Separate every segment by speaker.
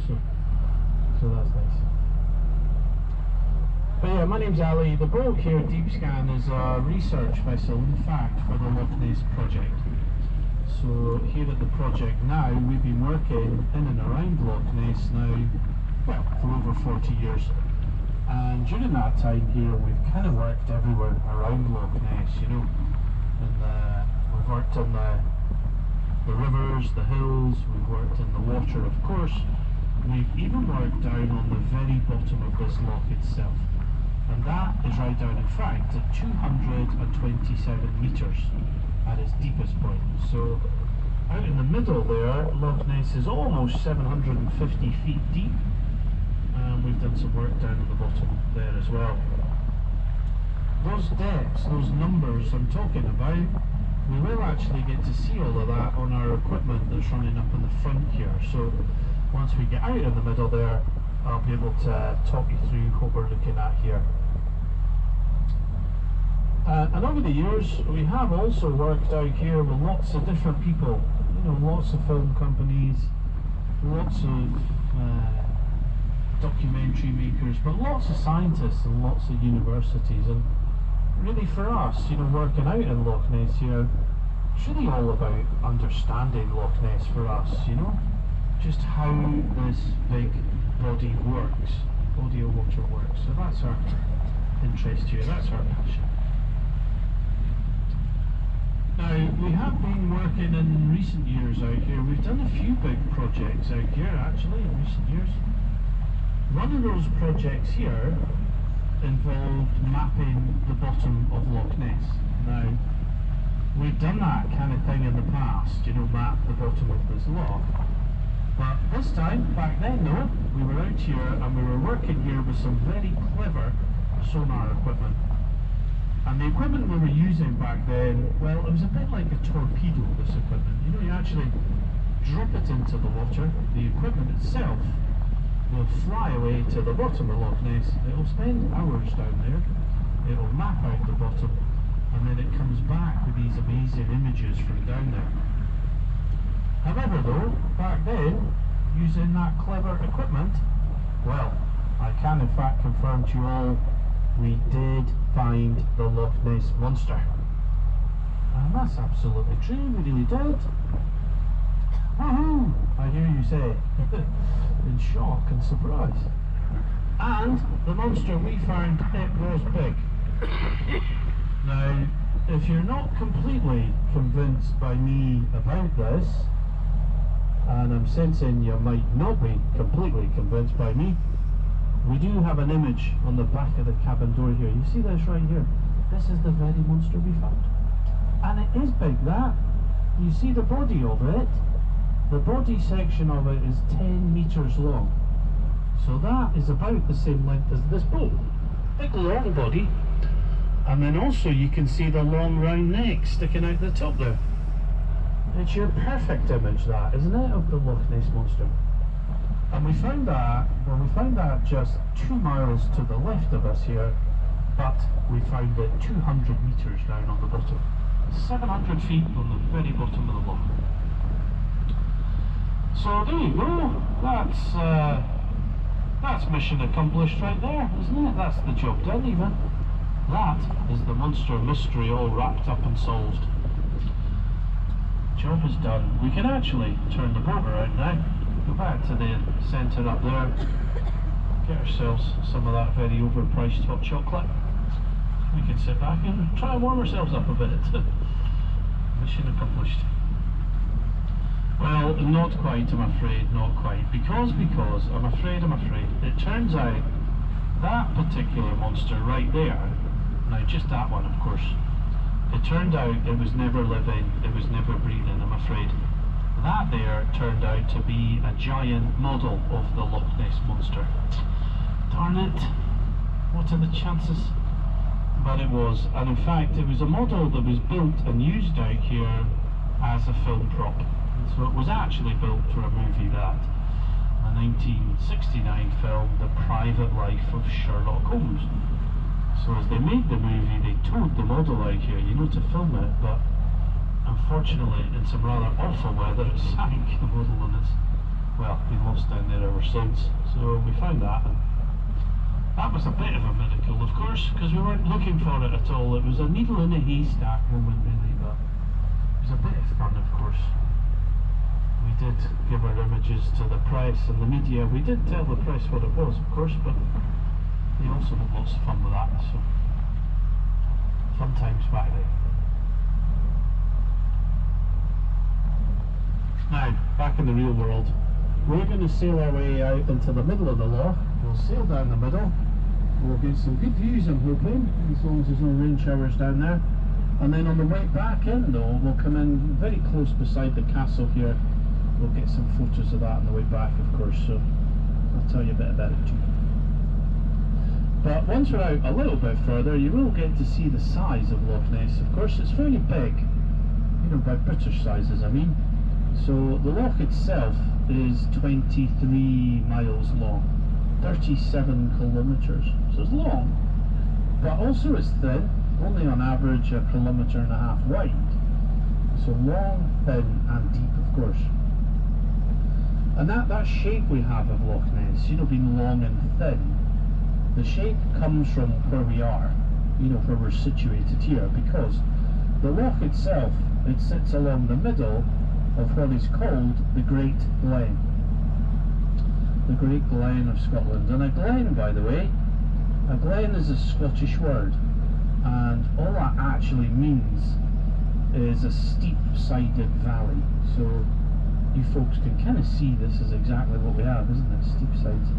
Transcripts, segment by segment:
Speaker 1: so that's nice. But yeah, my name's Ali. The boat here, Deepscan, is a research vessel, in fact, for the Loch Ness project. So here at the project now, we've been working in and around Loch Ness now, well, for over 40 years. And during that time here, we've kind of worked everywhere around Loch Ness, you know. And we've worked in the rivers, the hills, we've worked in the water, of course. We've even worked down on the very bottom of this loch itself. And that is right down, in fact, at 227 metres at its deepest point. So out in the middle there, Loch Ness is almost 750 feet deep. And we've done some work down at the bottom there as well. Those depths, those numbers I'm talking about, we will actually get to see all of that on our equipment that's running up in the front here. So once we get out in the middle there, I'll be able to talk you through what we're looking at here. And over the years, we have also worked out here with lots of different people, you know, lots of film companies, lots of documentary makers, but lots of scientists and lots of universities. And really for us, you know, working out in Loch Ness here, it's really all about understanding Loch Ness for us, you know, just how this big body works, body of water works. So that's our interest here, that's our passion. Now, we have been working in recent years out here. We've done a few big projects out here actually in recent years. One of those projects here involved mapping the bottom of Loch Ness. Now, we've done that kind of thing in the past, you know, map the bottom of this loch. But this time, back then though, we were out here and we were working here with some very clever sonar equipment. And the equipment we were using back then, well, it was a bit like a torpedo, this equipment. You know, you actually drop it into the water, the equipment itself will fly away to the bottom of Loch Ness. It'll spend hours down there, it'll map out the bottom, and then it comes back with these amazing images from down there. However though, back then, using that clever equipment, well, I can in fact confirm to you all, we did find the Loch Ness Monster. And that's absolutely true, we really did. Woohoo! I hear you say, in shock and surprise. And the monster we found, it was big. Now, if you're not completely convinced by me about this, and I'm sensing you might not be completely convinced by me, we do have an image on the back of the cabin door here. You see this right here? This is the very monster we found. And it is big, that. You see the body of it? The body section of it is 10 metres long. So that is about the same length as this boat. Big long body. And then also you can see the long round neck sticking out the top there. It's your perfect image, that, isn't it, of the Loch Ness Monster? And we found that, well, we found that just 2 miles to the left of us here, but we found it 200 metres down on the bottom. 700 feet on the very bottom of the loch. So there you go, that's mission accomplished right there, isn't it? That's the job done even. That is the monster mystery all wrapped up and solved. Job is done. We can actually turn the boat around now. Go back to the centre up there, get ourselves some of that very overpriced hot chocolate. We can sit back and try and warm ourselves up a bit. Mission accomplished. Well, not quite, I'm afraid, not quite. Because, I'm afraid, it turns out that particular monster right there, now just that one of course, it turned out it was never living, it was never breathing, I'm afraid. That there turned out to be a giant model of the Loch Ness Monster. Darn it, what are the chances? But it was, and in fact it was a model that was built and used out here as a film prop. And so it was actually built for a movie, that, a 1969 film, The Private Life of Sherlock Holmes. So as they made the movie, they towed the model out here, you know, to film it, but unfortunately in some rather awful weather it sank, the model, and it's well, been lost down there ever since. So we found that, and that was a bit of a miracle, of course, because we weren't looking for it at all. It was a needle in a haystack moment, really, but it was a bit of fun, of course. We did give our images to the press and the media. We did tell the press what it was, of course, but they also had lots of fun with that, so fun times back then. Now, back in the real world, we're going to sail our way out into the middle of the loch. We'll sail down the middle. We'll get some good views, I'm hoping, as long as there's no rain showers down there. And then on the way back in, though, we'll come in very close beside the castle here. We'll get some photos of that on the way back, of course, so I'll tell you a bit about it too. But once we're out a little bit further, you will get to see the size of Loch Ness. Of course, it's fairly big, you know, by British sizes, I mean. So the loch itself is 23 miles long, 37 kilometres. So it's long, but also it's thin, only on average a kilometre and a half wide. So long, thin and deep, of course. And that shape we have of Loch Ness, you know, being long and thin, the shape comes from where we are, you know, where we're situated here, because the loch itself, it sits along the middle of what is called the Great Glen. The Great Glen of Scotland. And a glen, by the way, a glen is a Scottish word, and all that actually means is a steep-sided valley. So you folks can kind of see this is exactly what we have, isn't it? Steep sides.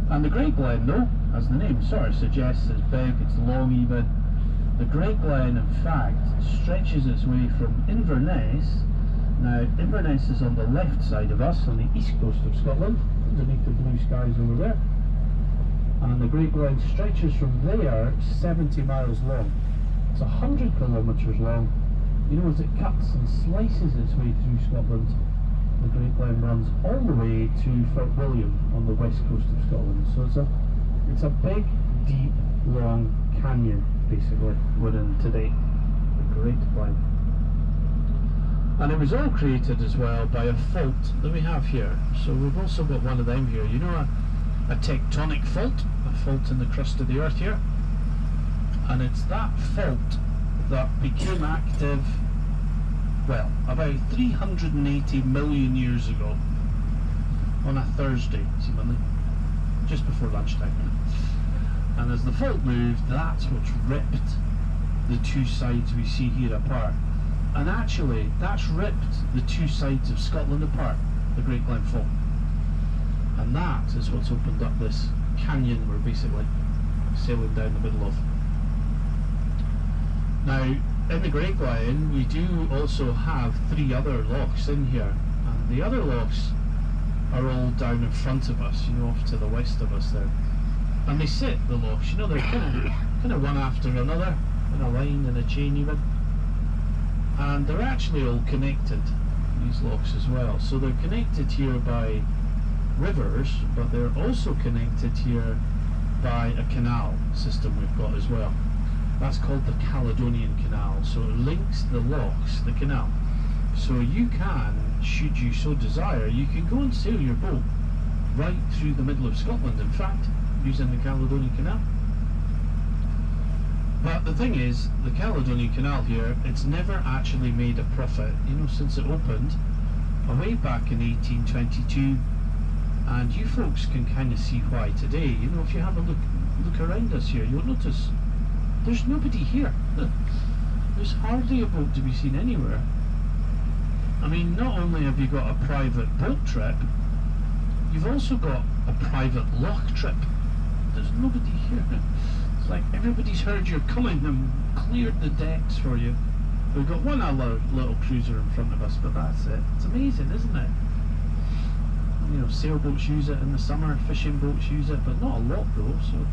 Speaker 1: And the Great Glen, though, as the name sort of suggests, it's big, it's long even. The Great Glen, in fact, stretches its way from Inverness. Now, Inverness is on the left side of us, on the east coast of Scotland, underneath the blue skies over there. And the Great Glen stretches from there 70 miles long. It's 100 kilometres long. You know, as it cuts and slices its way through Scotland, the Great Glen runs all the way to Fort William on the west coast of Scotland. So it's a big, deep, long canyon, basically, we're in today, the Great Glen. And it was all created as well by a fault that we have here. So we've also got one of them here, you know, a tectonic fault, a fault in the crust of the earth here. And it's that fault that became active, well, about 380 million years ago, on a Thursday, seemingly, just before lunchtime. And as the fault moved, that's what's ripped the two sides we see here apart. And actually, that's ripped the two sides of Scotland apart, the Great Glen Fault. And that is what's opened up this canyon we're basically sailing down the middle of. Now, in the Great Glen, we do also have three other lochs in here. And the other lochs are all down in front of us, you know, off to the west of us there. And they sit, the lochs, you know, they're kind of one after another, in a line, in a chain even. And they're actually all connected, these lochs as well. So they're connected here by rivers, but they're also connected here by a canal system we've got as well. That's called the Caledonian Canal. So it links the lochs, the canal. So you can, should you so desire, you can go and sail your boat right through the middle of Scotland, in fact, using the Caledonian Canal. But the thing is, the Caledonian Canal here, it's never actually made a profit, you know, since it opened way back in 1822. And you folks can kind of see why today. You know, if you have a look around us here, you'll notice there's nobody here. There's hardly a boat to be seen anywhere. I mean, not only have you got a private boat trip, you've also got a private loch trip. There's nobody here. It's like everybody's heard you're coming and cleared the decks for you. We've got one other little cruiser in front of us, but that's it. It's amazing, isn't it? You know, sailboats use it in the summer, fishing boats use it, but not a lot though, so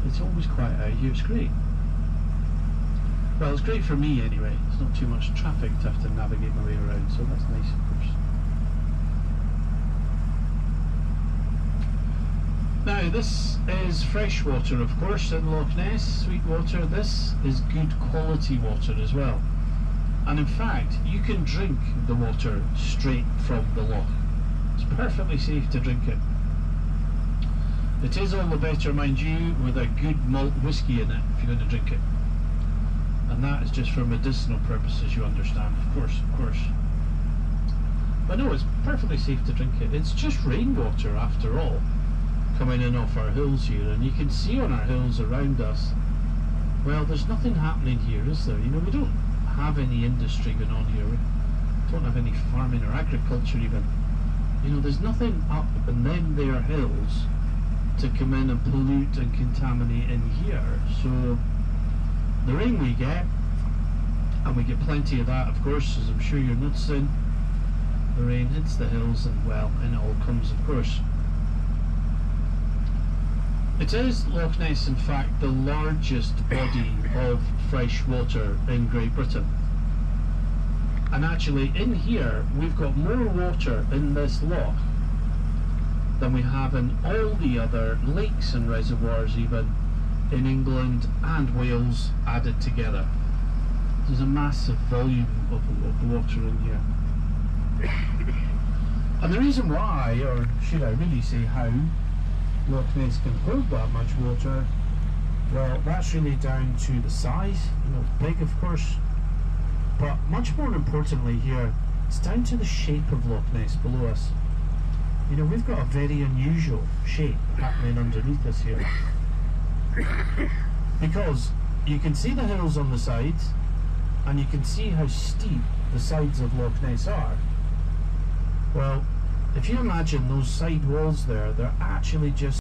Speaker 1: it's always quiet out here. It's great. Well, it's great for me anyway. It's not too much traffic to have to navigate my way around, so that's nice, of course. Now, this is fresh water, of course, in Loch Ness, sweet water. This is good quality water as well. And in fact, you can drink the water straight from the loch. It's perfectly safe to drink it. It is all the better, mind you, with a good malt whiskey in it if you're going to drink it. And that is just for medicinal purposes, you understand, of course, of course. But no, it's perfectly safe to drink it. It's just rainwater after all, coming in off our hills here, and you can see on our hills around us, well, there's nothing happening here, is there? You know, we don't have any industry going on here. We don't have any farming or agriculture even. You know, there's nothing up in them there hills to come in and pollute and contaminate in here. So the rain we get, and we get plenty of that, of course, as I'm sure you're noticing, the rain hits the hills and, well, and it all comes, of course. It is, Loch Ness, in fact, the largest body of fresh water in Great Britain. And actually, in here, we've got more water in this loch than we have in all the other lakes and reservoirs, even in England and Wales added together. There's a massive volume of water in here. And the reason why, or should I really say how, Loch Ness can hold that much water, well, that's really down to the size. You know, big, of course, but much more importantly here, it's down to the shape of Loch Ness below us. You know, we've got a very unusual shape happening underneath us here, because you can see the hills on the sides, and you can see how steep the sides of Loch Ness are. Well, if you imagine those side walls there, they're actually just